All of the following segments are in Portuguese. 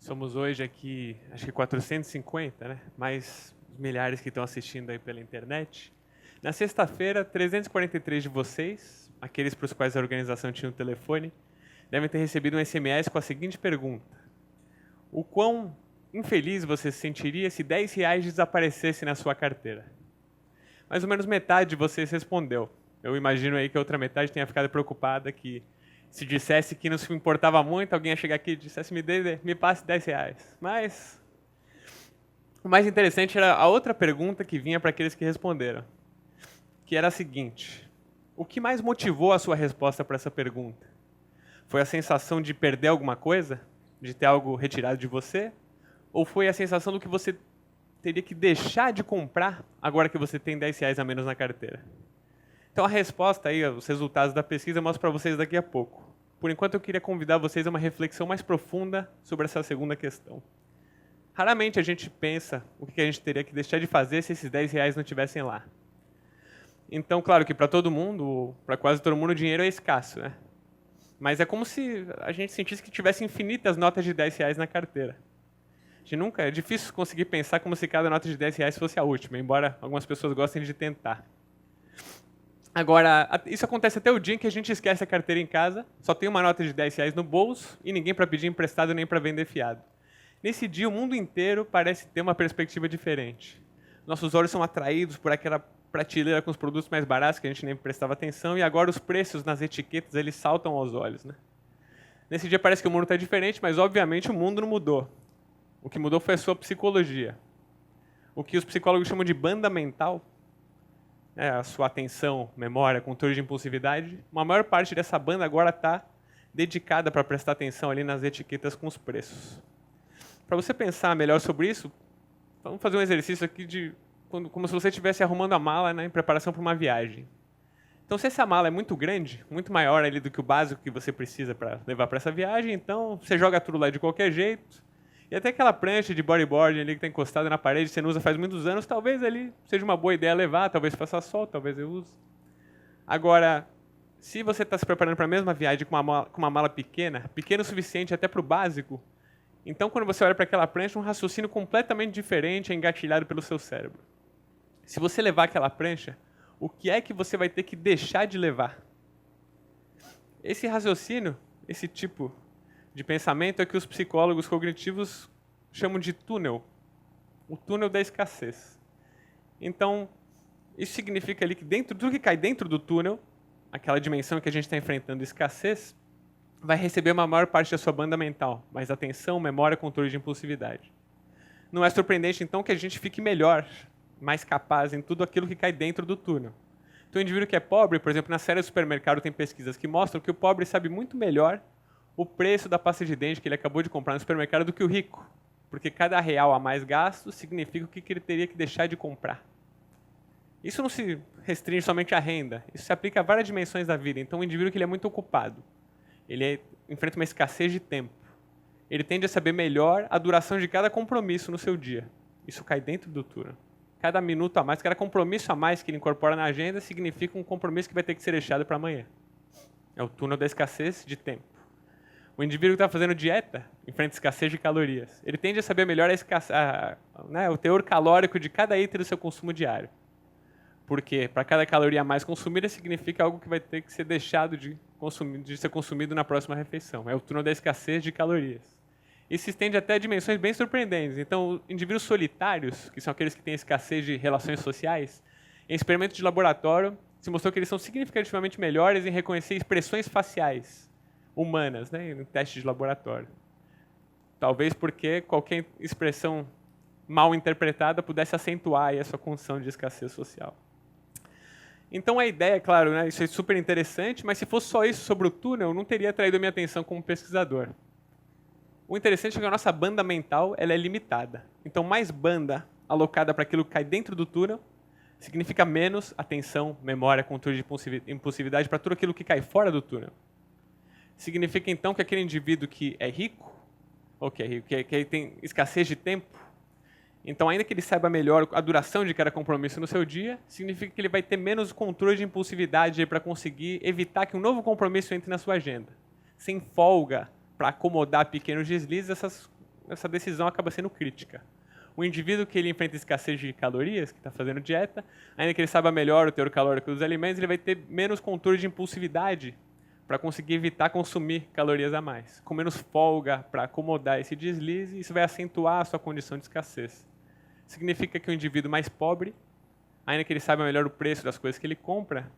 Somos hoje aqui, acho que 450, né? Mais os milhares que estão assistindo aí pela internet. Na sexta-feira, 343 de vocês, aqueles para os quais a organização tinha um telefone, devem ter recebido um SMS com a seguinte pergunta: o quão infeliz você se sentiria se R$ 10 desaparecesse na sua carteira? Mais ou menos metade de vocês respondeu. Eu imagino aí que a outra metade tenha ficado preocupada que se dissesse que não se importava muito, alguém ia chegar aqui e dissesse, me passe R$ 10. Mas o mais interessante era a outra pergunta que vinha para aqueles que responderam, que era a seguinte: o que mais motivou a sua resposta para essa pergunta? Foi a sensação de perder alguma coisa? De ter algo retirado de você? Ou foi a sensação do que você teria que deixar de comprar agora que você tem R$ 10 a menos na carteira? Então a resposta aí, os resultados da pesquisa eu mostro para vocês daqui a pouco. Por enquanto eu queria convidar vocês a uma reflexão mais profunda sobre essa segunda questão. Raramente a gente pensa o que a gente teria que deixar de fazer se esses R$ 10 não estivessem lá. Então, claro que para todo mundo, para quase todo mundo, o dinheiro é escasso, né? Mas é como se a gente sentisse que tivesse infinitas notas de R$ 10 na carteira. É difícil conseguir pensar como se cada nota de R$ 10 fosse a última, embora algumas pessoas gostem de tentar. Agora, isso acontece até o dia em que a gente esquece a carteira em casa, só tem uma nota de R$ 10 no bolso e ninguém para pedir emprestado nem para vender fiado. Nesse dia, o mundo inteiro parece ter uma perspectiva diferente. Nossos olhos são atraídos por aquela prateleira com os produtos mais baratos que a gente nem prestava atenção e agora os preços nas etiquetas eles saltam aos olhos, né? Nesse dia parece que o mundo está diferente, mas obviamente o mundo não mudou. O que mudou foi a sua psicologia. O que os psicólogos chamam de banda mental, a sua atenção, memória, controle de impulsividade, uma maior parte dessa banda agora está dedicada para prestar atenção ali nas etiquetas com os preços. Para você pensar melhor sobre isso, vamos fazer um exercício aqui como se você estivesse arrumando a mala, né, em preparação para uma viagem. Então, se essa mala é muito grande, muito maior ali do que o básico que você precisa para levar para essa viagem, então você joga tudo lá de qualquer jeito. E até aquela prancha de bodyboard ali que está encostada na parede, você não usa faz muitos anos, talvez ali seja uma boa ideia levar, talvez faça sol, talvez eu use. Agora, se você está se preparando para a mesma viagem com uma mala pequena o suficiente até para o básico, então quando você olha para aquela prancha, um raciocínio completamente diferente é engatilhado pelo seu cérebro. Se você levar aquela prancha, o que é que você vai ter que deixar de levar? Esse raciocínio, esse tipo de pensamento é que os psicólogos cognitivos chamam de túnel. O túnel da escassez. Então, isso significa ali que tudo que cai dentro do túnel, aquela dimensão que a gente está enfrentando, escassez, vai receber uma maior parte da sua banda mental, mais atenção, memória, controle de impulsividade. Não é surpreendente, então, que a gente fique melhor, mais capaz em tudo aquilo que cai dentro do túnel. Então, o indivíduo que é pobre, por exemplo, na série do supermercado tem pesquisas que mostram que o pobre sabe muito melhor o preço da pasta de dente que ele acabou de comprar no supermercado do que o rico. Porque cada real a mais gasto significa o que ele teria que deixar de comprar. Isso não se restringe somente à renda. Isso se aplica a várias dimensões da vida. Então, o indivíduo que ele é muito ocupado, enfrenta uma escassez de tempo. Ele tende a saber melhor a duração de cada compromisso no seu dia. Isso cai dentro do túnel. Cada minuto a mais, cada compromisso a mais que ele incorpora na agenda significa um compromisso que vai ter que ser deixado para amanhã. É o túnel da escassez de tempo. O indivíduo que está fazendo dieta enfrenta escassez de calorias. Ele tende a saber melhor o teor calórico de cada item do seu consumo diário. Porque para cada caloria a mais consumida significa algo que vai ter que ser deixado de ser consumido na próxima refeição. É o túnel da escassez de calorias. Isso se estende até a dimensões bem surpreendentes. Então, indivíduos solitários, que são aqueles que têm escassez de relações sociais, em experimentos de laboratório, se mostrou que eles são significativamente melhores em reconhecer expressões faciais humanas, né, em teste de laboratório. Talvez porque qualquer expressão mal interpretada pudesse acentuar a sua condição de escassez social. Então a ideia, claro, né, isso é super interessante, mas se fosse só isso sobre o túnel, não teria atraído a minha atenção como pesquisador. O interessante é que a nossa banda mental ela é limitada. Então mais banda alocada para aquilo que cai dentro do túnel significa menos atenção, memória, controle de impulsividade para tudo aquilo que cai fora do túnel. Significa, então, que aquele indivíduo que é rico, ou que tem escassez de tempo, então, ainda que ele saiba melhor a duração de cada compromisso no seu dia, significa que ele vai ter menos controle de impulsividade para conseguir evitar que um novo compromisso entre na sua agenda. Sem folga para acomodar pequenos deslizes, essa decisão acaba sendo crítica. O indivíduo que ele enfrenta escassez de calorias, que está fazendo dieta, ainda que ele saiba melhor o teor calórico dos alimentos, ele vai ter menos controle de impulsividade para conseguir evitar consumir calorias a mais. Com menos folga para acomodar esse deslize, isso vai acentuar a sua condição de escassez. Significa que o indivíduo mais pobre, ainda que ele saiba melhor o preço das coisas que ele compra,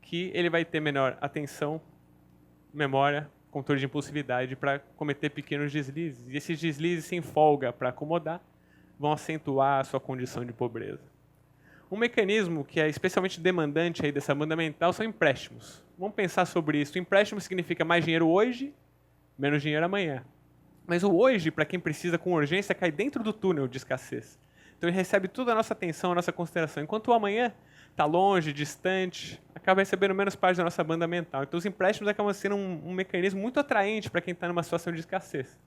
que ele vai ter menor atenção, memória, controle de impulsividade para cometer pequenos deslizes. E esses deslizes sem folga para acomodar vão acentuar a sua condição de pobreza. Um mecanismo que é especialmente demandante aí dessa banda mental são empréstimos. Vamos pensar sobre isso. O empréstimo significa mais dinheiro hoje, menos dinheiro amanhã. Mas o hoje, para quem precisa com urgência, cai dentro do túnel de escassez. Então ele recebe toda a nossa atenção, a nossa consideração. Enquanto o amanhã está longe, distante, acaba recebendo menos parte da nossa banda mental. Então os empréstimos acabam sendo um mecanismo muito atraente para quem está numa situação de escassez.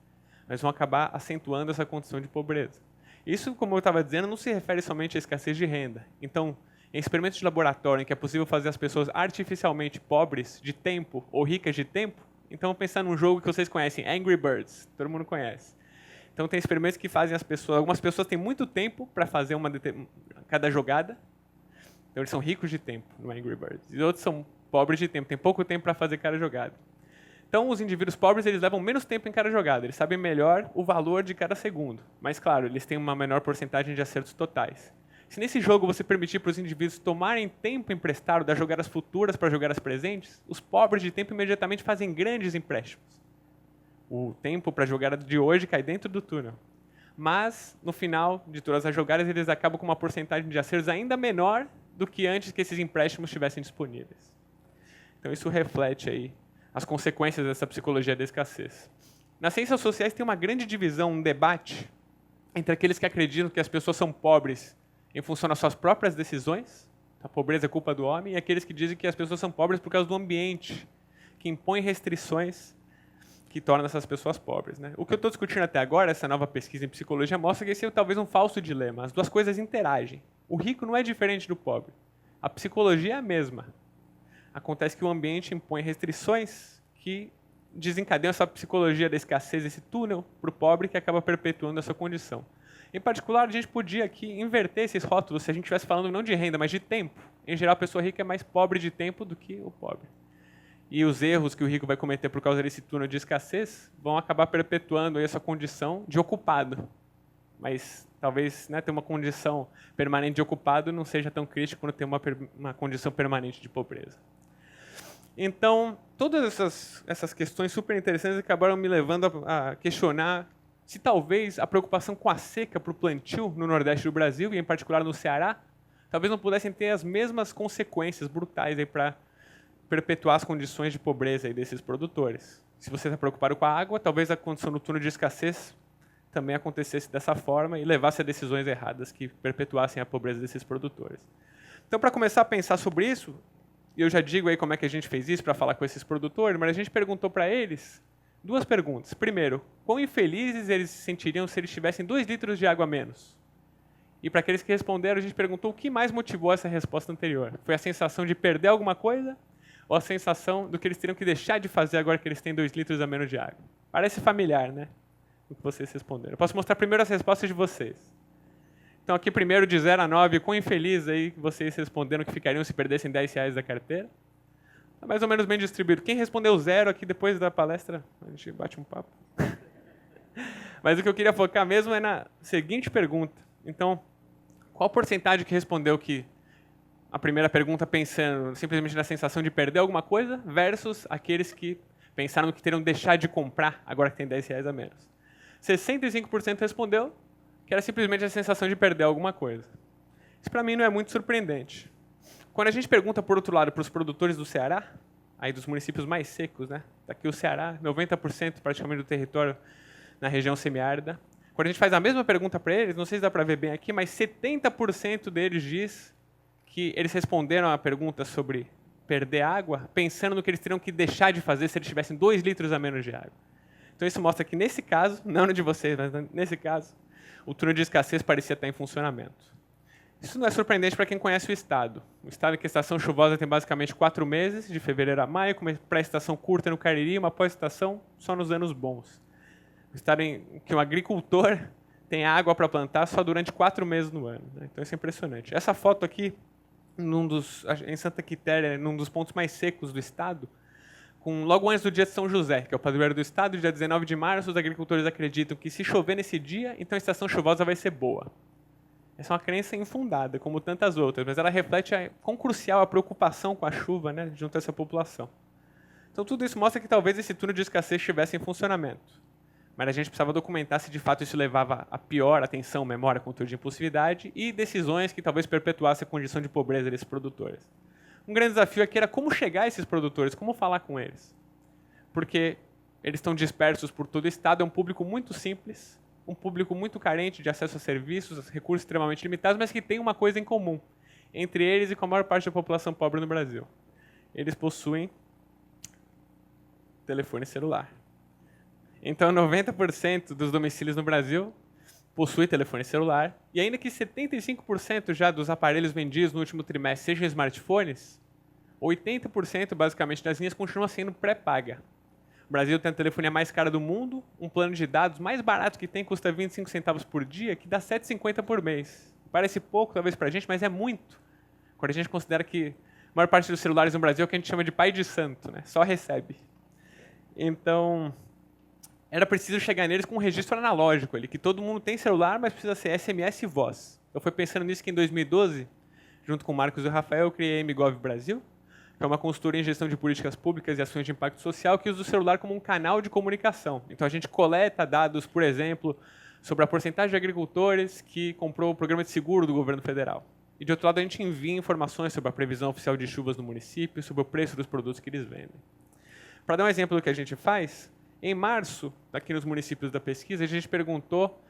Mas vão acabar acentuando essa condição de pobreza. Isso, como eu estava dizendo, não se refere somente à escassez de renda. Então, em experimentos de laboratório em que é possível fazer as pessoas artificialmente pobres de tempo ou ricas de tempo, então pensar num jogo que vocês conhecem, Angry Birds, todo mundo conhece. Então tem experimentos que fazem as pessoas, algumas pessoas têm muito tempo para fazer cada jogada, então eles são ricos de tempo no Angry Birds, e outros são pobres de tempo, têm pouco tempo para fazer cada jogada. Então, os indivíduos pobres eles levam menos tempo em cada jogada, eles sabem melhor o valor de cada segundo. Mas, claro, eles têm uma menor porcentagem de acertos totais. Se nesse jogo você permitir para os indivíduos tomarem tempo emprestado das jogadas futuras para jogadas presentes, os pobres de tempo imediatamente fazem grandes empréstimos. O tempo para a jogada de hoje cai dentro do túnel. Mas, no final de todas as jogadas, eles acabam com uma porcentagem de acertos ainda menor do que antes que esses empréstimos estivessem disponíveis. Então, isso reflete aí as consequências dessa psicologia da escassez. Nas ciências sociais tem uma grande divisão, um debate entre aqueles que acreditam que as pessoas são pobres em função das suas próprias decisões, a pobreza é culpa do homem, e aqueles que dizem que as pessoas são pobres por causa do ambiente, que impõe restrições que tornam essas pessoas pobres. Né? O que eu estou discutindo até agora, essa nova pesquisa em psicologia, mostra que esse é talvez um falso dilema. As duas coisas interagem. O rico não é diferente do pobre. A psicologia é a mesma. Acontece que o ambiente impõe restrições que desencadeiam essa psicologia da escassez, esse túnel para o pobre que acaba perpetuando essa condição. Em particular, a gente podia aqui inverter esses rótulos se a gente estivesse falando não de renda, mas de tempo. Em geral, a pessoa rica é mais pobre de tempo do que o pobre. E os erros que o rico vai cometer por causa desse túnel de escassez vão acabar perpetuando essa condição de ocupado. Mas talvez ter uma condição permanente de ocupado não seja tão crítico quanto ter uma condição permanente de pobreza. Então, todas essas questões super interessantes acabaram me levando a questionar se talvez a preocupação com a seca para o plantio no Nordeste do Brasil, e em particular no Ceará, talvez não pudessem ter as mesmas consequências brutais para perpetuar as condições de pobreza aí desses produtores. Se você está preocupado com a água, talvez a condição no túnel de escassez também acontecesse dessa forma e levasse a decisões erradas que perpetuassem a pobreza desses produtores. Então, para começar a pensar sobre isso, e eu já digo aí como é que a gente fez isso para falar com esses produtores, mas a gente perguntou para eles duas perguntas. Primeiro, quão infelizes eles se sentiriam se eles tivessem 2 litros de água a menos? E para aqueles que responderam, a gente perguntou o que mais motivou essa resposta anterior. Foi a sensação de perder alguma coisa ou a sensação do que eles teriam que deixar de fazer agora que eles têm 2 litros a menos de água? Parece familiar, né? O que vocês responderam. Eu posso mostrar primeiro as respostas de vocês. Então, aqui primeiro de 0 a 9, quão infeliz aí vocês responderam que ficariam se perdessem R$10 da carteira? Está mais ou menos bem distribuído. Quem respondeu 0 aqui depois da palestra, a gente bate um papo. Mas o que eu queria focar mesmo é na seguinte pergunta. Então, qual porcentagem que respondeu que a primeira pergunta pensando simplesmente na sensação de perder alguma coisa versus aqueles que pensaram que teriam deixado de comprar agora que tem R$10 a menos? 65% respondeu que era simplesmente a sensação de perder alguma coisa. Isso para mim não é muito surpreendente. Quando a gente pergunta, por outro lado, para os produtores do Ceará, aí dos municípios mais secos, né? Daqui o Ceará, 90% praticamente do território na região semiárida. Quando a gente faz a mesma pergunta para eles, não sei se dá para ver bem aqui, mas 70% deles diz que eles responderam a pergunta sobre perder água pensando no que eles teriam que deixar de fazer se eles tivessem 2 litros a menos de água. Então isso mostra que nesse caso, não no de vocês, mas nesse caso, o túnel de escassez parecia estar em funcionamento. Isso não é surpreendente para quem conhece o estado. O estado em que a estação chuvosa tem basicamente 4 meses, de fevereiro a maio, com uma pré-estação curta no Cariri e uma pós-estação só nos anos bons. O estado em que um agricultor tem água para plantar só durante 4 meses no ano, né? Então isso é impressionante. Essa foto aqui, em Santa Quitéria, num dos pontos mais secos do estado, logo antes do dia de São José, que é o padroeiro do estado, dia 19 de março, os agricultores acreditam que se chover nesse dia, então a estação chuvosa vai ser boa. Essa é uma crença infundada, como tantas outras, mas ela reflete quão crucial a preocupação com a chuva, né, junto a essa população. Então tudo isso mostra que talvez esse túnel de escassez estivesse em funcionamento. Mas a gente precisava documentar se de fato isso levava a pior atenção, memória, controle de impulsividade e decisões que talvez perpetuassem a condição de pobreza desses produtores. Um grande desafio aqui era como chegar a esses produtores, como falar com eles. Porque eles estão dispersos por todo o estado, é um público muito simples, um público muito carente de acesso a serviços, recursos extremamente limitados, mas que tem uma coisa em comum entre eles e com a maior parte da população pobre no Brasil. Eles possuem telefone celular. Então, 90% dos domicílios no Brasil possuem telefone celular, e ainda que 75% já dos aparelhos vendidos no último trimestre sejam smartphones, 80% basicamente das linhas continua sendo pré-paga. O Brasil tem a telefonia mais cara do mundo, um plano de dados mais barato que tem custa 25 centavos por dia, que dá R$ 7,50 por mês. Parece pouco, talvez, pra gente, mas é muito. Quando a gente considera que a maior parte dos celulares no Brasil é o que a gente chama de pai de santo, né? Só recebe. Então, era preciso chegar neles com um registro analógico, que todo mundo tem celular, mas precisa ser SMS e voz. Eu fui pensando nisso que em 2012, junto com o Marcos e o Rafael, eu criei a MGov Brasil, que é uma consultoria em gestão de políticas públicas e ações de impacto social que usa o celular como um canal de comunicação. Então a gente coleta dados, por exemplo, sobre a porcentagem de agricultores que comprou o programa de seguro do governo federal. E de outro lado a gente envia informações sobre a previsão oficial de chuvas no município, sobre o preço dos produtos que eles vendem. Para dar um exemplo do que a gente faz, em março, aqui nos municípios da pesquisa, a gente perguntou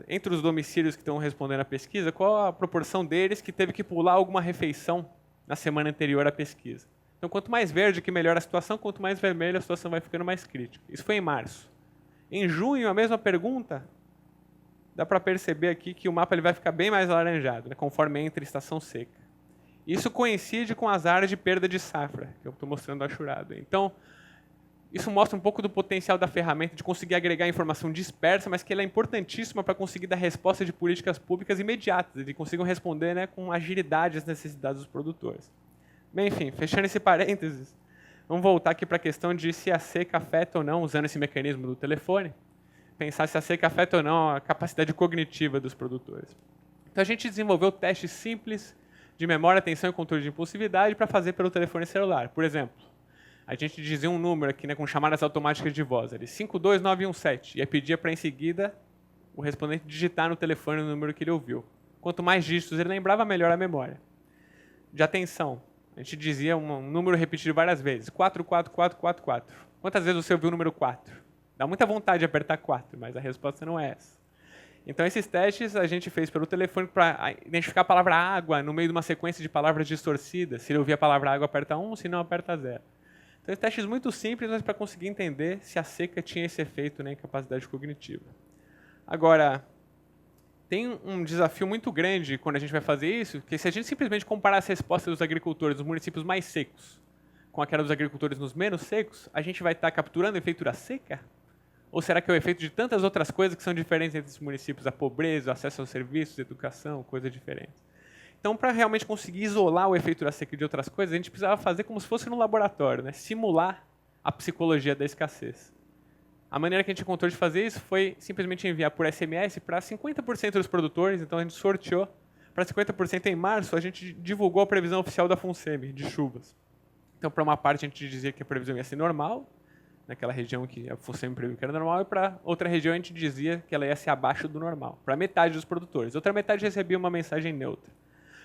entre os domicílios que estão respondendo à pesquisa, qual a proporção deles que teve que pular alguma refeição na semana anterior à pesquisa. Então, quanto mais verde, que melhora a situação, quanto mais vermelha, a situação vai ficando mais crítica. Isso foi em março. Em junho, a mesma pergunta, dá para perceber aqui que o mapa ele vai ficar bem mais alaranjado, né, conforme entra a estação seca. Isso coincide com as áreas de perda de safra, que eu estou mostrando achurado. Então, isso mostra um pouco do potencial da ferramenta de conseguir agregar informação dispersa, mas que ela é importantíssima para conseguir dar resposta de políticas públicas imediatas, e consigam responder, né, com agilidade às necessidades dos produtores. Bem, enfim, fechando esse parênteses, vamos voltar aqui para a questão de se a seca afeta ou não, usando esse mecanismo do telefone, pensar se a seca afeta ou não a capacidade cognitiva dos produtores. Então a gente desenvolveu testes simples de memória, atenção e controle de impulsividade para fazer pelo telefone celular. Por exemplo, a gente dizia um número aqui, né, com chamadas automáticas de voz, 52917, e aí pedia para em seguida o respondente digitar no telefone o número que ele ouviu. Quanto mais dígitos ele lembrava, melhor a memória. De atenção, a gente dizia um número repetido várias vezes, 44444. Quantas vezes você ouviu o número 4? Dá muita vontade de apertar 4, mas a resposta não é essa. Então esses testes a gente fez pelo telefone para identificar a palavra água no meio de uma sequência de palavras distorcidas. Se ele ouvir a palavra água, aperta 1, se não, aperta 0. Então, testes muito simples, mas para conseguir entender se a seca tinha esse efeito, né, em capacidade cognitiva. Agora, tem um desafio muito grande quando a gente vai fazer isso, que se a gente simplesmente comparar as respostas dos agricultores dos municípios mais secos com aquela dos agricultores nos menos secos, a gente vai estar capturando o efeito da seca? Ou será que é o efeito de tantas outras coisas que são diferentes entre os municípios? A pobreza, o acesso aos serviços, a educação, coisas diferentes. Então, para realmente conseguir isolar o efeito da seca de outras coisas, a gente precisava fazer como se fosse no laboratório, né? Simular a psicologia da escassez. A maneira que a gente encontrou de fazer isso foi simplesmente enviar por SMS para 50% dos produtores, então a gente sorteou para 50% em março, a gente divulgou a previsão oficial da FUNSEMI de chuvas. Então, para uma parte, a gente dizia que a previsão ia ser normal, naquela região que a FUNSEMI previu que era normal, e para outra região a gente dizia que ela ia ser abaixo do normal, para metade dos produtores. Outra metade recebia uma mensagem neutra.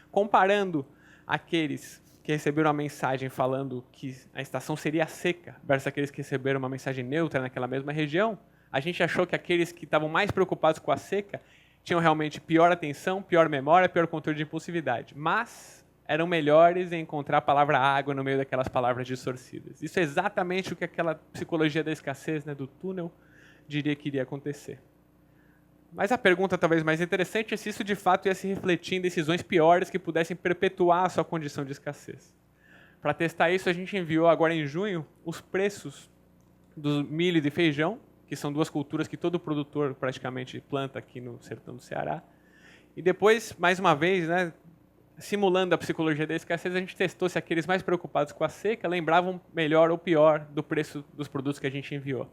Comparando aqueles que receberam a mensagem falando que a estação seria seca versus aqueles que receberam uma mensagem neutra naquela mesma região, a gente achou que aqueles que estavam mais preocupados com a seca tinham realmente pior atenção, pior memória, pior controle de impulsividade, mas eram melhores em encontrar a palavra água no meio daquelas palavras distorcidas. Isso é exatamente o que aquela psicologia da escassez, né, do túnel, diria que iria acontecer. Mas a pergunta talvez mais interessante é se isso de fato ia se refletir em decisões piores que pudessem perpetuar a sua condição de escassez. Para testar isso, a gente enviou agora em junho os preços do milho e do feijão que são duas culturas que todo produtor praticamente planta aqui no sertão do Ceará. E depois, mais uma vez, né, simulando a psicologia da escassez, a gente testou se aqueles mais preocupados com a seca lembravam melhor ou pior do preço dos produtos que a gente enviou.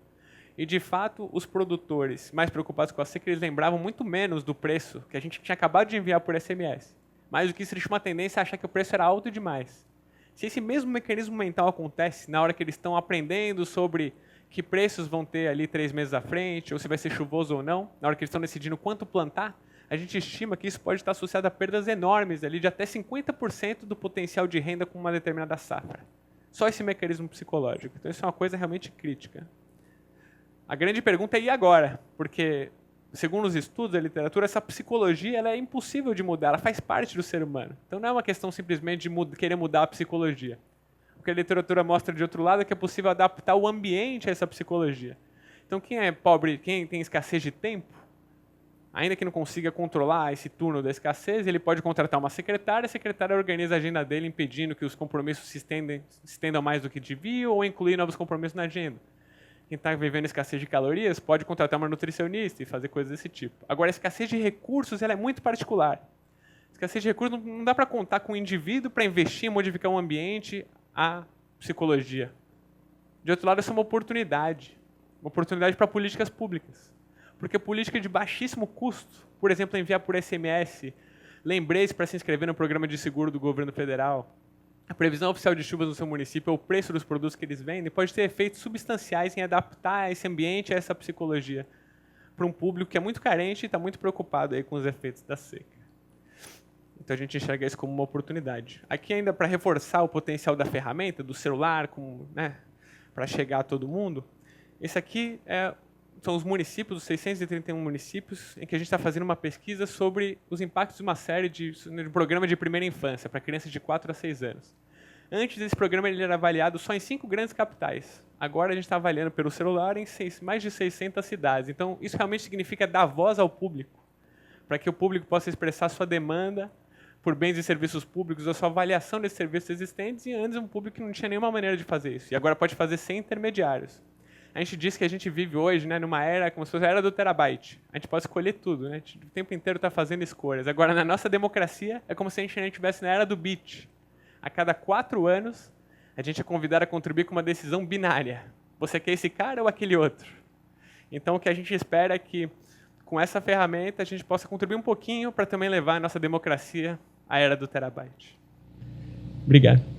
E, de fato, os produtores mais preocupados com a seca, eles lembravam muito menos do preço que a gente tinha acabado de enviar por SMS. Mais do que isso, eles tinham uma tendência a achar que o preço era alto demais. Se esse mesmo mecanismo mental acontece na hora que eles estão aprendendo sobre que preços vão ter ali 3 meses à frente, ou se vai ser chuvoso ou não, na hora que eles estão decidindo quanto plantar, a gente estima que isso pode estar associado a perdas enormes ali de até 50% do potencial de renda com uma determinada safra. Só esse mecanismo psicológico. Então isso é uma coisa realmente crítica. A grande pergunta é e agora? Porque, segundo os estudos da literatura, essa psicologia ela é impossível de mudar, ela faz parte do ser humano. Então não é uma questão simplesmente de querer mudar a psicologia. O que a literatura mostra de outro lado é que é possível adaptar o ambiente a essa psicologia. Então quem é pobre, quem tem escassez de tempo, ainda que não consiga controlar esse turno da escassez, ele pode contratar uma secretária, a secretária organiza a agenda dele impedindo que os compromissos se estendam mais do que deviam ou incluir novos compromissos na agenda. Quem está vivendo escassez de calorias pode contratar uma nutricionista e fazer coisas desse tipo. Agora, a escassez de recursos ela é muito particular. A escassez de recursos não dá para contar com o indivíduo para investir em modificar um ambiente, a psicologia. De outro lado, essa é uma oportunidade para políticas públicas. Porque política de baixíssimo custo, por exemplo, enviar por SMS, lembretes para se inscrever no programa de seguro do governo federal, a previsão oficial de chuvas no seu município ou o preço dos produtos que eles vendem pode ter efeitos substanciais em adaptar esse ambiente a essa psicologia para um público que é muito carente e está muito preocupado aí com os efeitos da seca. Então a gente enxerga isso como uma oportunidade. Aqui ainda para reforçar o potencial da ferramenta, do celular, né, para chegar a todo mundo, esse aqui são os municípios, os 631 municípios, em que a gente está fazendo uma pesquisa sobre os impactos de uma série de programa de primeira infância para crianças de 4 a 6 anos. Antes desse programa ele era avaliado só em 5 grandes capitais. Agora a gente está avaliando pelo celular em mais de 600 cidades. Então isso realmente significa dar voz ao público, para que o público possa expressar sua demanda por bens e serviços públicos, a sua avaliação desses serviços existentes, e antes um público que não tinha nenhuma maneira de fazer isso. E agora pode fazer sem intermediários. A gente diz que a gente vive hoje, né, numa era como se fosse a era do terabyte. A gente pode escolher tudo, né? A gente o tempo inteiro está fazendo escolhas. Agora, na nossa democracia, é como se a gente estivesse na era do bit. A cada 4 anos, a gente é convidado a contribuir com uma decisão binária. Você quer esse cara ou aquele outro? Então, o que a gente espera é que, com essa ferramenta, a gente possa contribuir um pouquinho para também levar a nossa democracia à era do terabyte. Obrigado.